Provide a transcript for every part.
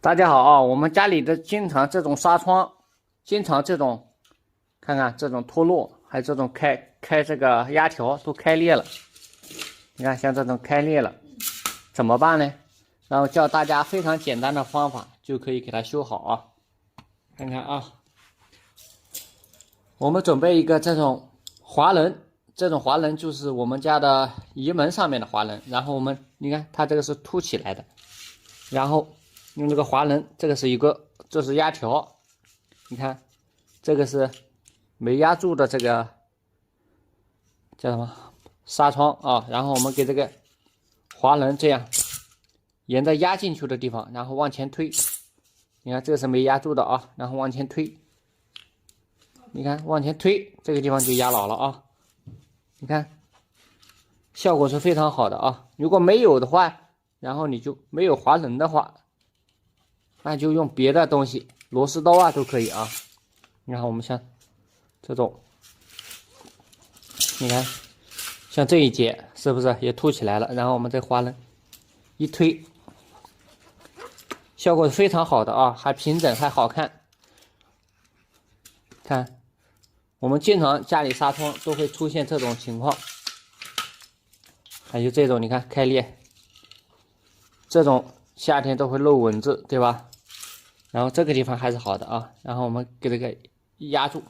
大家好啊，我们家里的经常这种纱窗，经常这种，看看这种脱落，还有这种开这个压条都开裂了。你看像这种开裂了，怎么办呢？然后教大家非常简单的方法就可以给它修好啊。看看啊，我们准备一个这种滑轮，这种滑轮就是我们家的移门上面的滑轮，然后你看它这个是凸起来的，然后用这个滑轮，这个是一个，这是压条，你看，这个是没压住的这个叫什么纱窗啊，然后我们给这个滑轮这样沿着压进去的地方，然后往前推，你看这个是没压住的啊，然后往前推，你看往前推，这个地方就压牢了啊，你看效果是非常好的啊。如果没有的话，然后你就没有滑轮的话，那就用别的东西，螺丝刀啊都可以啊。你看我们像这种，你看像这一节是不是也凸起来了？然后我们这滑轮一推，效果是非常好的啊，还平整还好看。看，我们经常家里纱窗都会出现这种情况，还有这种你看开裂，这种夏天都会漏蚊子，对吧？然后这个地方还是好的啊，然后我们给这个压住，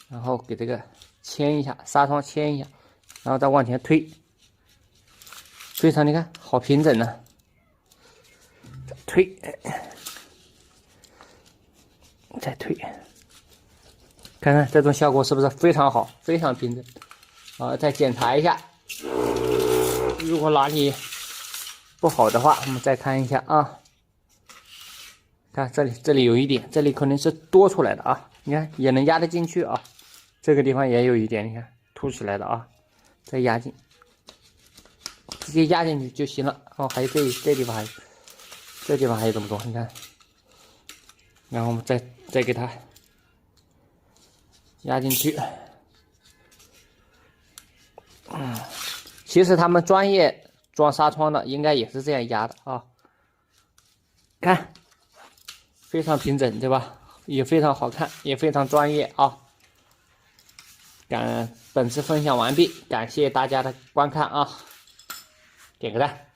然后给这个牵一下，纱窗牵一下，然后再往前推，非常你看好平整呢，推，再推，看看这种效果是不是非常好，非常平整啊？再检查一下，如果哪里不好的话，我们再看一下啊。看这里有一点，这里可能是多出来的啊，你看也能压得进去啊。这个地方也有一点，你看凸起来的啊，再压进，直接压进去就行了。哦，还有这地方还有，这地方还有这么多，你看。然后我们再给它压进去。其实他们专业装纱窗的应该也是这样压的啊。看。非常平整，对吧？也非常好看，也非常专业啊！本次分享完毕，感谢大家的观看啊，点个赞。